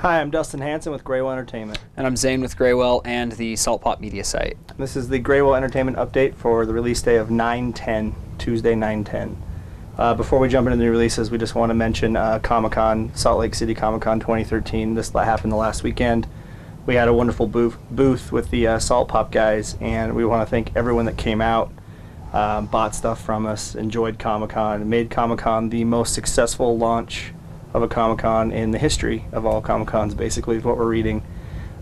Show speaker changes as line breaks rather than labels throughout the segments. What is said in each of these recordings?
Hi, I'm Dustin Hanson with Graywhale Entertainment.
And I'm Zane with Graywhale and the Salt Pot Media site.
This is the Graywhale Entertainment update for the release day of 9/10, Tuesday 9/10. Before we jump into the new releases, we just want to mention Comic-Con, Salt Lake City Comic-Con 2013. This happened the last weekend. We had a wonderful booth with the Salt Pop guys, and we want to thank everyone that came out, bought stuff from us, enjoyed Comic-Con, made Comic-Con the most successful launch of a Comic-Con in the history of all Comic-Cons, basically, is what we're reading.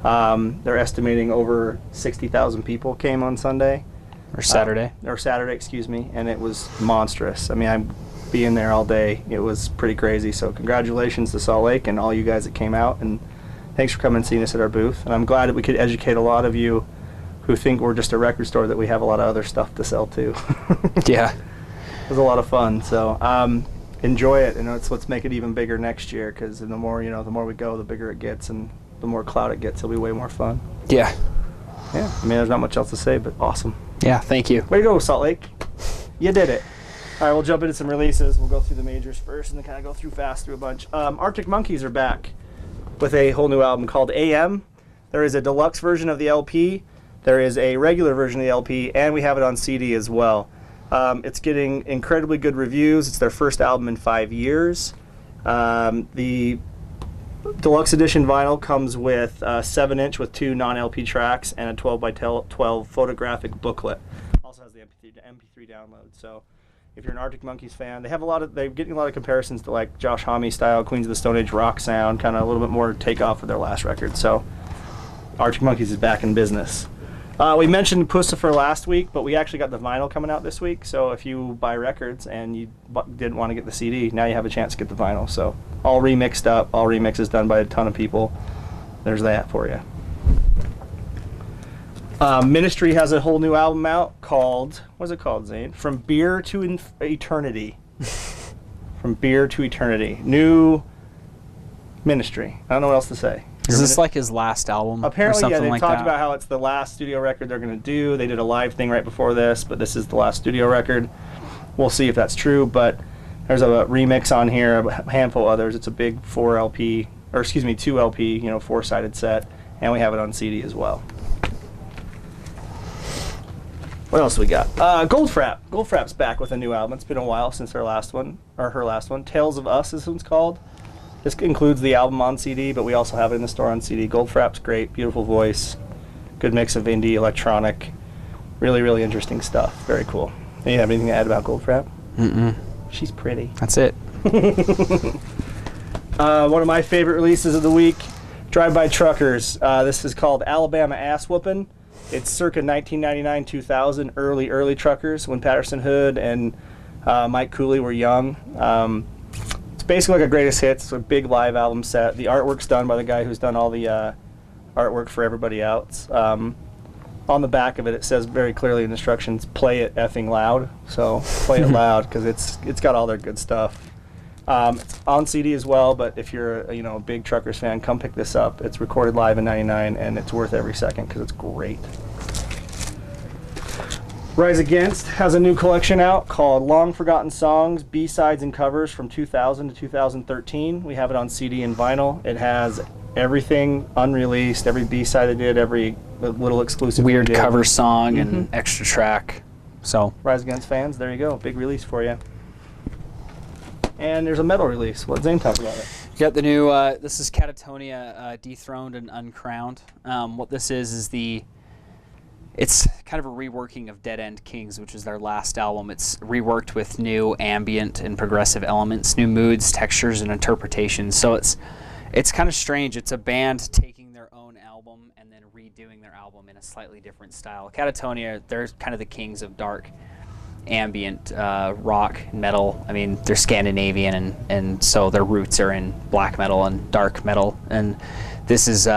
They're estimating over 60,000 people came on Sunday.
Or Saturday.
Or Saturday, excuse me, and it was monstrous. I mean, I'm being there all day. It was pretty crazy, so congratulations to Salt Lake and all you guys that came out, and thanks for coming and seeing us at our booth. And I'm glad that we could educate a lot of you who think we're just a record store, that we have a lot of other stuff to sell too.
Yeah.
It was a lot of fun, so enjoy it, and let's make it even bigger next year, because the more we go, the bigger it gets, and the more clout it gets, it'll be way more fun.
Yeah.
Yeah, I mean, there's not much else to say, but awesome.
Yeah, thank you.
Way to go, Salt Lake. You did it. All right, we'll jump into some releases. We'll go through the majors first and then kind of go through a bunch. Arctic Monkeys are back with a whole new album called AM. There is a deluxe version of the LP. There is a regular version of the LP, and we have it on CD as well. It's getting incredibly good reviews. It's their first album in 5 years. The deluxe edition vinyl comes with a 7-inch with 2 non-LP tracks and a 12x12 photographic booklet. Also has the MP3 download. So if you're an Arctic Monkeys fan, they're getting a lot of comparisons to like Josh Homme style Queens of the Stone Age rock sound, kind of a little bit more takeoff of their last record. So Arctic Monkeys is back in business. We mentioned Puscifer last week, but we actually got the vinyl coming out this week. So if you buy records and you didn't want to get the CD, now you have a chance to get the vinyl. So all remixed up, all remixes done by a ton of people. There's that for you. Ministry has a whole new album out called, what's it called, Zane? From Beer to Eternity. From Beer to Eternity. New Ministry. I don't know what else to say.
Is this like his last album?
Apparently,
or something
yeah, they
like
talked
that?
about how it's the last studio record they're going to do. They did a live thing right before this, but this is the last studio record. We'll see if that's true, but there's a remix on here, a handful of others. It's a big 2 LP, 4-sided set, and we have it on CD as well. What else we got? Goldfrapp. Goldfrapp's back with a new album. It's been a while since her last one. Tales of Us is what it's called. This includes the album on CD, but we also have it in the store on CD. Goldfrapp's great, beautiful voice, good mix of indie, electronic, really, really interesting stuff. Very cool. Do you have anything to add about Goldfrapp?
Mm-mm.
She's pretty.
That's it.
One of my favorite releases of the week, Drive-By Truckers. This is called Alabama Ass Whoopin'. It's circa 1999-2000, early truckers, when Patterson Hood and Mike Cooley were young. It's basically like a greatest hits. It's a big live album set. The artwork's done by the guy who's done all the artwork for everybody else. On the back of it, it says very clearly in instructions, play it effing loud. So play it loud, because it's got all their good stuff. It's on CD as well, but if you're a big Truckers fan, come pick this up. It's recorded live in '99, and it's worth every second because it's great. Rise Against has a new collection out called Long Forgotten Songs, B-Sides and Covers from 2000 to 2013. We have it on CD and vinyl. It has everything unreleased, every B-side they did, every little exclusive
Weird cover song and extra track. So
Rise Against fans, there you go. Big release for you. And there's a metal release. Let Zane talk about it.
you got the new, this is Katatonia, Dethroned and Uncrowned. What this is it's kind of a reworking of Dead End Kings, which is their last album. It's reworked with new ambient and progressive elements, new moods, textures, and interpretations. So it's kind of strange. It's a band taking their own album and then redoing their album in a slightly different style. Katatonia, they're kind of the kings of dark ambient rock, metal. I mean, they're Scandinavian, and so their roots are in black metal and dark metal. And this is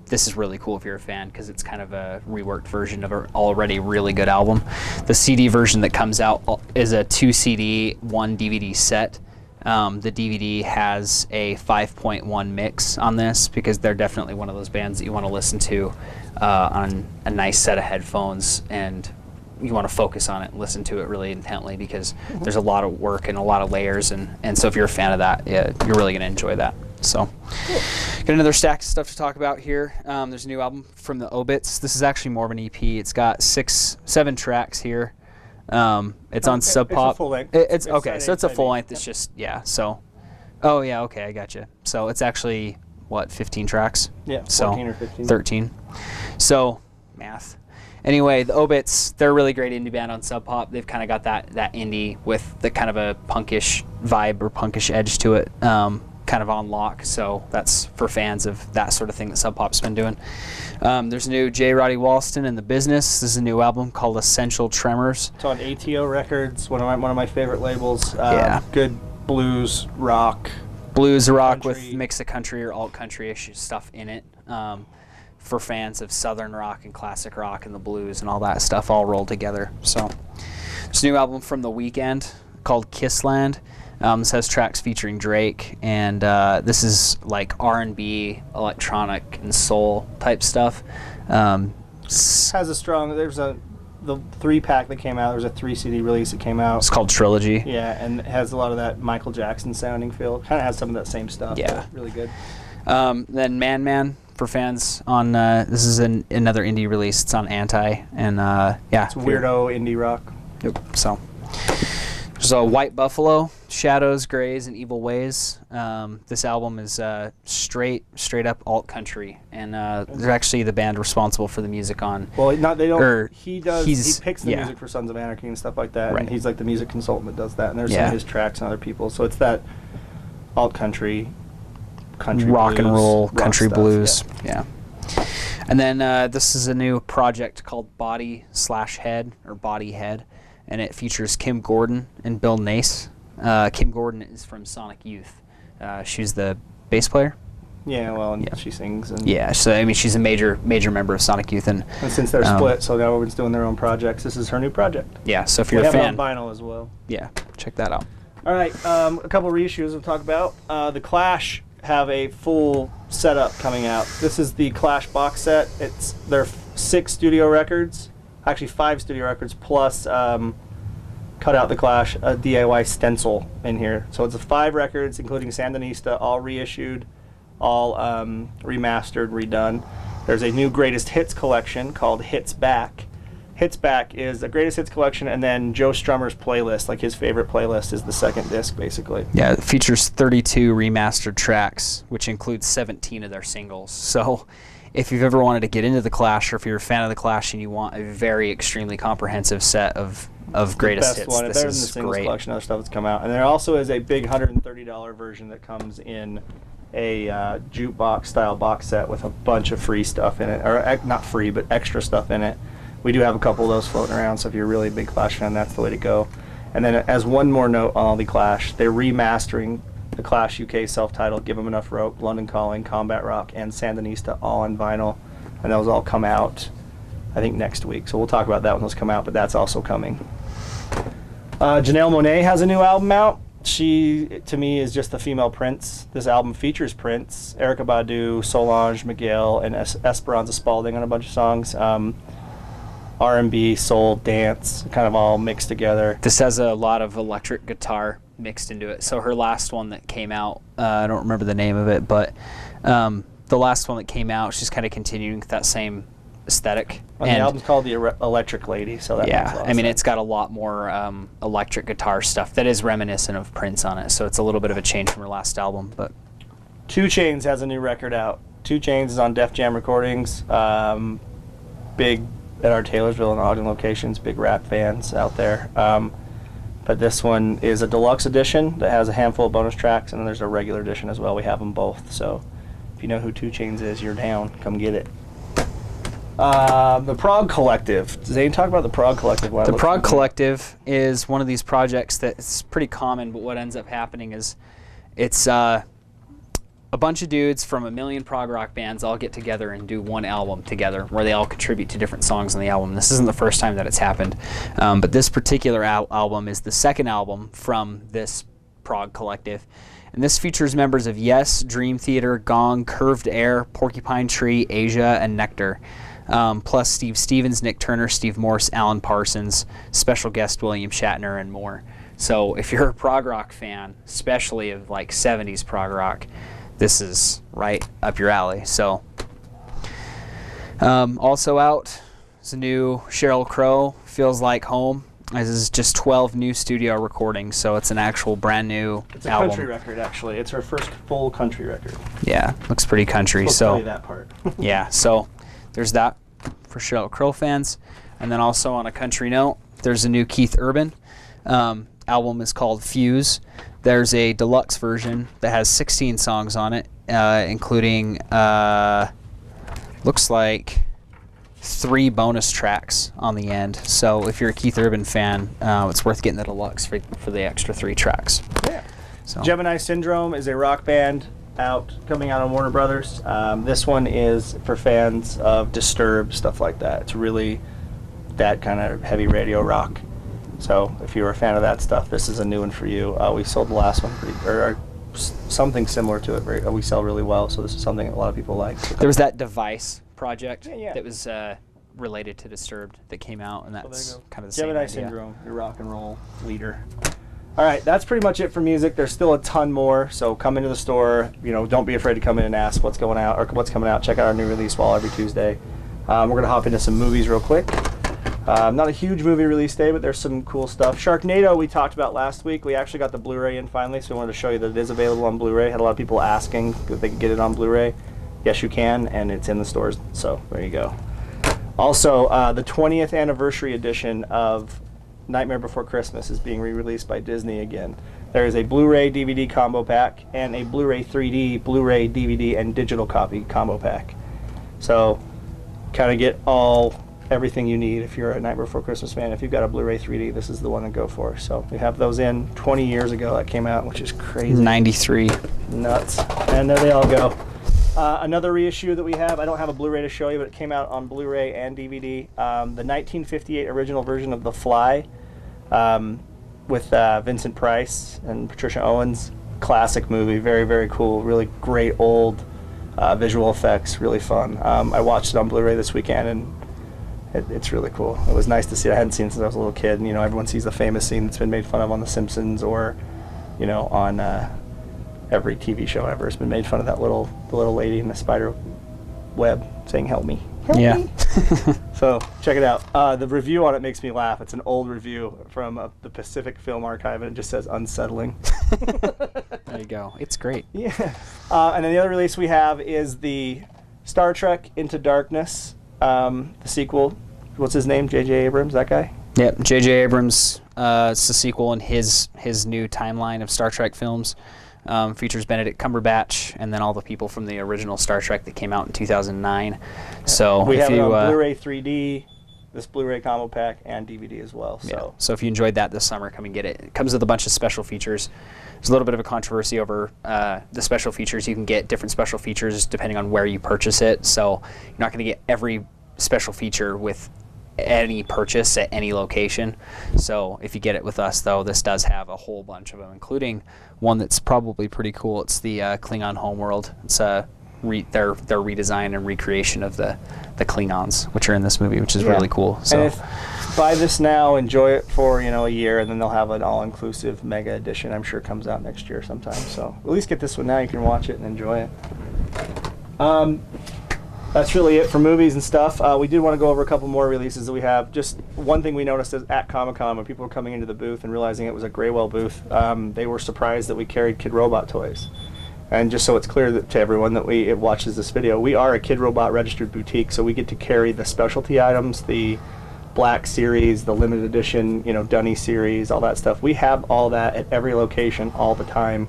this is really cool if you're a fan, because it's kind of a reworked version of an already really good album. The CD version that comes out is a 2 CD, 1 DVD set. The DVD has a 5.1 mix on this, because they're definitely one of those bands that you want to listen to on a nice set of headphones, and you want to focus on it and listen to it really intently, because there's a lot of work and a lot of layers, and so if you're a fan of that, you're really going to enjoy that. So, got another stack of stuff to talk about here. There's a new album from the Obits. This is actually more of an EP. It's got 7 tracks here. It's on Sub Pop.
It's a full length.
It's okay, so it's a full length. It's just, yeah, so. Oh, yeah, okay, I gotcha. So it's actually, what, 15 tracks?
Yeah, 14
so,
or 15.
13. So, math. Anyway, the Obits, they're a really great indie band on Sub Pop. They've kind of got that indie with the kind of a punkish vibe or punkish edge to it, kind of on lock. So that's for fans of that sort of thing that Sub Pop's been doing. There's a new Roddy Walston in the business. This is a new album called Essential Tremors.
It's on ATO Records, one of my favorite labels.
Yeah.
Good blues, rock.
Blues, rock
country.
with mix of country or alt country-ish stuff in it. For fans of southern rock and classic rock and the blues and all that stuff all rolled together. So there's a new album from The Weeknd called Kissland. This has tracks featuring Drake, and this is like R&B, electronic, and soul type stuff.
Has a strong. The 3-pack that came out. There was a 3 CD release that came out.
It's called Trilogy.
Yeah, and it has a lot of that Michael Jackson sounding feel. Kind of has some of that same stuff.
Yeah,
really good.
Then Man for fans on this is another indie release. It's on Anti, and yeah,
it's weirdo indie rock.
Yep. So there's a White Buffalo, Shadows, Grays, and Evil Ways. This album is straight up alt country, and they're actually the band responsible for the music on.
Well, they don't. He
He
picks the music for Sons of Anarchy and stuff like that,
right.
and he's like the music consultant that does that. And there's some of his tracks and other people. So it's that alt country
rock
blues,
and roll,
rock
country
stuff,
blues. Yeah. And then this is a new project called Body/Head or Body Head, and it features Kim Gordon and Bill Nace. Kim Gordon is from Sonic Youth. She's the bass player.
Yeah, well, and she sings. And
yeah, so I mean, she's a major member of Sonic Youth, and
since they're split, so now everyone's doing their own projects. This is her new project.
Yeah, so if you're a fan,
we have it on vinyl as well.
Yeah, check that out.
All right, a couple reissues we'll talk about. The Clash have a full setup coming out. This is the Clash box set. It's their 6 studio records, actually 5 studio records plus cut out the Clash a DIY stencil in here. So it's 5 records, including Sandinista, all reissued, all remastered, redone. There's a new greatest hits collection called Hits Back. Hits Back is a greatest hits collection, and then Joe Strummer's playlist, like his favorite playlist, is the second disc, basically.
Yeah, it features 32 remastered tracks, which includes 17 of their singles. So if you've ever wanted to get into the Clash, or if you're a fan of the Clash and you want a very extremely comprehensive set of greatest hits,
one.
this
Better
is
than the singles
great.
collection, other stuff that's come out. And there also is a big $130 version that comes in a jukebox style box set with a bunch of free stuff in it, or not free, but extra stuff in it. We do have a couple of those floating around, so if you're really a big Clash fan, that's the way to go. And then as one more note on all the Clash, they're remastering the Clash UK self-titled Give 'Em Enough Rope, London Calling, Combat Rock, and Sandinista all on vinyl. And those all come out, I think, next week. So we'll talk about that when those come out, but that's also coming. Janelle Monae has a new album out. She, to me, is just the female Prince. This album features Prince, Erykah Badu, Solange, Miguel, and Esperanza Spalding on a bunch of songs. R&B, soul, dance, kind of all mixed together.
This has a lot of electric guitar mixed into it. So her last one that came out, I don't remember the name of it, but the last one that came out, she's kind of continuing with that same aesthetic.
And the album's called The Electric Lady, so that makes a lot of sense.
It's got a lot more electric guitar stuff that is reminiscent of Prince on it, so it's a little bit of a change from her last album. But
2 Chainz has a new record out. 2 Chainz is on Def Jam Recordings. Big at our Taylorsville and Ogden locations, big rap fans out there. But this one is a deluxe edition that has a handful of bonus tracks, and then there's a regular edition as well. We have them both, so if you know who 2 Chainz is, you're down. Come get it. The Prog Collective. Zane, talk about the Prog Collective.
The Prog Collective is one of these projects that's pretty common, but what ends up happening is it's a bunch of dudes from a million prog rock bands all get together and do one album together where they all contribute to different songs on the album. This isn't the first time that it's happened, but this particular album is the second album from this Prog Collective. And this features members of Yes, Dream Theater, Gong, Curved Air, Porcupine Tree, Asia, and Nectar. Plus Steve Stevens, Nick Turner, Steve Morse, Alan Parsons, special guest William Shatner, and more. So if you're a prog rock fan, especially of like 70s prog rock, this is right up your alley. So, also out is a new Sheryl Crow, Feels Like Home. This is just 12 new studio recordings, so it's an actual brand new album.
It's a country record, actually. It's her first full country record.
Yeah, looks pretty country.
So tell you that part.
Yeah, so there's that for Sheryl Crow fans. And then also on a country note, there's a new Keith Urban. Album is called Fuse. There's a deluxe version that has 16 songs on it, including, looks like 3 bonus tracks on the end. So if you're a Keith Urban fan, it's worth getting the deluxe for the extra 3 tracks.
Yeah.
So.
Gemini Syndrome is a rock band coming out on Warner Brothers. This one is for fans of Disturbed, stuff like that. It's really that kind of heavy radio rock. So if you're a fan of that stuff, this is a new one for you. We sold the last one or something similar to it. We sell really well, so this is something a lot of people like. So
there was that Device project
that
was related to Disturbed that came out, and that's kind of the
Gemini
same idea.
Syndrome, your rock and roll leader. All right, that's pretty much it for music. There's still a ton more, so come into the store. Don't be afraid to come in and ask what's going out or what's coming out. Check out our new release wall every Tuesday. We're gonna hop into some movies real quick. Not a huge movie release day, but there's some cool stuff. Sharknado we talked about last week. We actually got the Blu-ray in finally, so we wanted to show you that it is available on Blu-ray. Had a lot of people asking if they could get it on Blu-ray. Yes, you can, and it's in the stores, so there you go. Also, the 20th anniversary edition of Nightmare Before Christmas is being re-released by Disney again. There is a Blu-ray DVD combo pack and a Blu-ray 3D, Blu-ray DVD, and digital copy combo pack. So, kind of get everything you need if you're a Nightmare Before Christmas fan. If you've got a Blu-ray 3D, this is the one to go for. So we have those in. 20 years ago that came out, which is crazy.
93.
Nuts. And there they all go. Another reissue that we have, I don't have a Blu-ray to show you, but it came out on Blu-ray and DVD. The 1958 original version of The Fly with Vincent Price and Patricia Owens. Classic movie. Very, very cool. Really great old visual effects. Really fun. I watched it on Blu-ray this weekend, and it's really cool. It was nice to see. I hadn't seen it since I was a little kid. And, everyone sees the famous scene that's been made fun of on The Simpsons or, on every TV show ever. It's been made fun of the little lady in the spider web saying, "Help me, help me." So check it out. The review on it makes me laugh. It's an old review from the Pacific Film Archive, and it just says unsettling.
There you go. It's great.
Yeah. And then the other release we have is the Star Trek Into Darkness, the sequel. What's his name? J.J. Abrams, that guy?
Yep, J.J. Abrams. It's the sequel in his new timeline of Star Trek films. Features Benedict Cumberbatch and then all the people from the original Star Trek that came out in 2009. So
we
if
have it
you
on Blu-ray 3D, this Blu-ray combo pack, and DVD as well.
So if you enjoyed that this summer, come and get it. It comes with a bunch of special features. There's a little bit of a controversy over the special features. You can get different special features depending on where you purchase it. So you're not going to get every special feature with any purchase at any location. So if you get it with us, though, this does have a whole bunch of them, including one that's probably pretty cool. It's the Klingon homeworld. It's their redesign and recreation of the Klingons, which are in this movie, which is really cool. So
and buy this now, enjoy it for a year, and then they'll have an all-inclusive mega edition. I'm sure comes out next year sometime. So at least get this one now. You can watch it and enjoy it. That's really it for movies and stuff. We did want to go over a couple more releases that we have. Just one thing we noticed is at Comic-Con when people were coming into the booth and realizing it was a Graywhale booth, they were surprised that we carried Kidrobot toys. And just so it's clear to everyone that it watches this video, we are a Kidrobot registered boutique, so we get to carry the specialty items, the Black series, the limited edition, Dunny series, all that stuff. We have all that at every location all the time.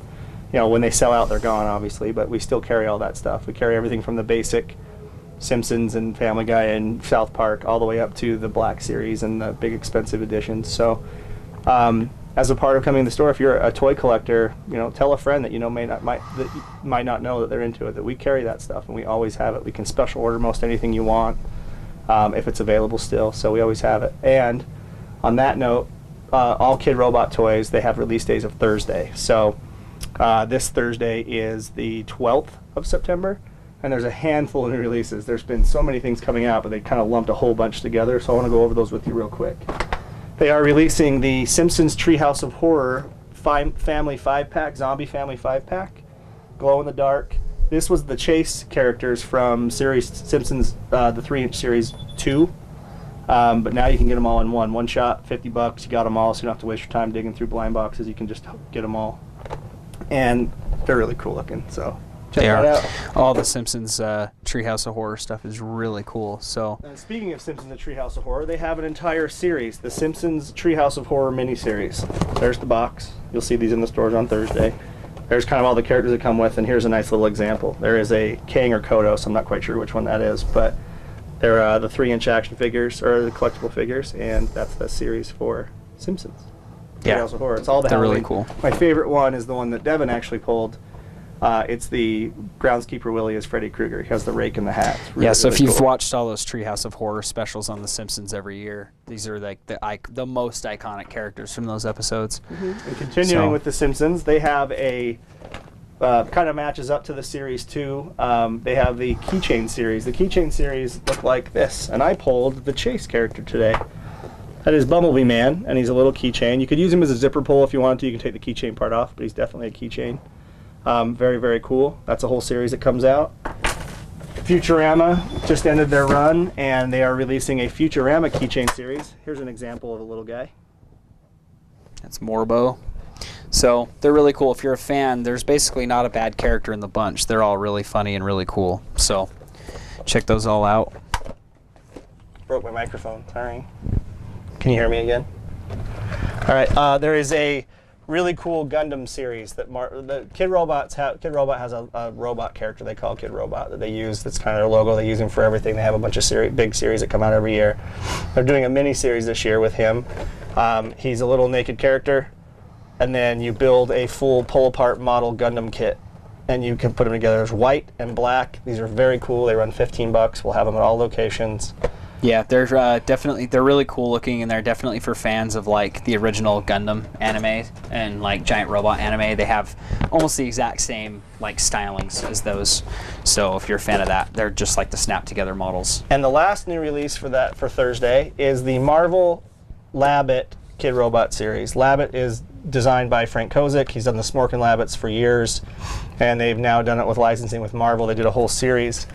When they sell out, they're gone, obviously, but we still carry all that stuff. We carry everything from the basic Simpsons and Family Guy and South Park all the way up to the Black series and the big expensive editions. So as a part of coming to the store, if you're a toy collector, tell a friend that might not know that they're into it, that we carry that stuff and we always have it. We can special order most anything you want if it's available still, so we always have it. And on that note, all Kidrobot toys, they have release days of Thursday. So this Thursday is the 12th of September. And there's a handful of new releases. There's been so many things coming out, but they kind of lumped a whole bunch together, so I want to go over those with you real quick. They are releasing the Simpsons Treehouse of Horror Family 5-pack, Zombie Family 5-pack. glow in the dark. This was the chase characters from series Simpsons, the 3-inch series 2. But now you can get them all in one shot, $50. You got them all, so you don't have to waste your time digging through blind boxes. You can just get them all, and they're really cool looking. So check that out.
All the Simpsons Treehouse of Horror stuff is really cool. So
speaking of Simpsons the Treehouse of Horror, they have an entire series, the Simpsons Treehouse of Horror miniseries. There's the box. You'll see these in the stores on Thursday. There's kind of all the characters that come with, and here's a nice little example. There is a Kang or Kodos. I'm not quite sure which one that is, but they're the 3-inch action figures, or the collectible figures, and that's the series for Simpsons.
Yeah.
Treehouse of Horror. It's all the
They're
Halloween.
really cool.
My favorite one is the one that Devin actually pulled. It's the groundskeeper Willie as Freddy Krueger. He has the rake and the hat. Really,
yeah, so
really
if you've
cool.
watched all those Treehouse of Horror specials on The Simpsons every year, these are like the most iconic characters from those episodes.
And continuing with The Simpsons, they have a kind of matches up to the series too. They have the Keychain series. The Keychain series look like this, and I pulled the Chase character today. That is Bumblebee Man, and he's a little keychain. You could use him as a zipper pull if you wanted to. You can take the keychain part off, but he's definitely a keychain. Very, very cool. That's a whole series that comes out. Futurama just ended their run, and they are releasing a Futurama keychain series. Here's an example of a little guy.
That's Morbo. So they're really cool. If you're a fan, there's basically not a bad character in the bunch. They're all really funny and really cool. So check those all out.
Broke my microphone, sorry. Can you hear me again? All right, there is a really cool Gundam series that Kidrobot has a robot character they call Kidrobot that they use. That's kind of their logo. They use him for everything. They have a bunch of big series that come out every year. They're doing a mini series this year with him. He's a little naked character, and then you build a full pull-apart model Gundam kit, and you can put them together. There's white and black. These are very cool. They run $15. We'll have them at all locations.
Yeah, they're they're really cool looking, and they're definitely for fans of like the original Gundam anime and like giant robot anime. They have almost the exact same like stylings as those. So if you're a fan of that, they're just like the snap together models.
And the last new release for Thursday is the Marvel Labbit Kidrobot series. Labbit is designed by Frank Kozik. He's done the Smorkin' Labbits for years, and they've now done it with licensing with Marvel. They did a whole series.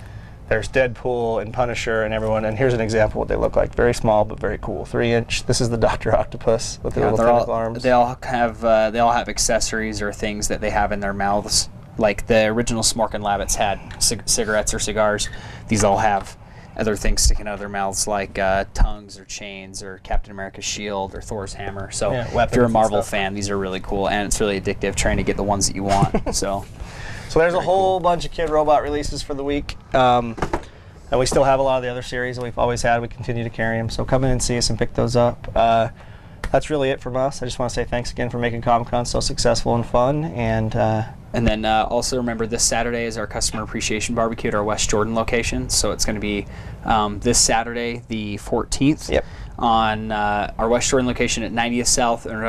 There's Deadpool and Punisher and everyone, and here's an example of what they look like. Very small, but very cool. 3-inch. This is the Dr. Octopus with the little tentacle arms.
They all have accessories or things that they have in their mouths. Like the original Smorkin' Labbits had cigarettes or cigars. These all have other things sticking out of their mouths, like tongues or chains or Captain America's shield or Thor's hammer. So if you're a Marvel fan, these are really cool, and it's really addictive trying to get the ones that you want.
So there's a whole bunch of Kidrobot releases for the week, and we still have a lot of the other series that we've always had. We continue to carry them, so come in and see us and pick those up. That's really it from us. I just want to say thanks again for making Comic-Con so successful and fun. And
then also remember, this Saturday is our Customer Appreciation Barbecue at our West Jordan location. So it's going to be this Saturday, the 14th, on our West Jordan location at 90th South and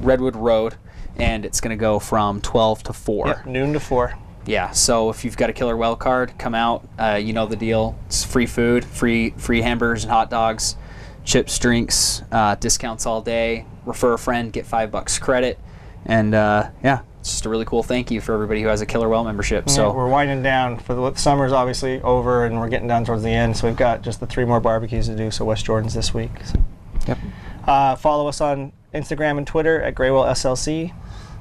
Redwood Road. And it's going to go from 12 to 4.
Yep, noon to 4.
Yeah, so if you've got a Killer Whale card, come out. You know the deal. It's free food, free hamburgers and hot dogs, chips, drinks, discounts all day. Refer a friend, get $5 credit. And yeah, it's just a really cool thank you for everybody who has a Killer Whale membership.
Yeah, so we're winding down. The summer's obviously over, and we're getting down towards the end. So we've got just the 3 more barbecues to do. So West Jordan's this week. So. Yep. Follow us on Instagram and Twitter at Graywhale SLC.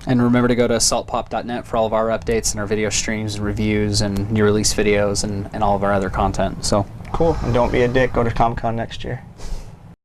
And remember to go to saltpop.net for all of our updates and our video streams and reviews and new release videos and all of our other content. So
cool. And don't be a dick. Go to Comic-Con next year.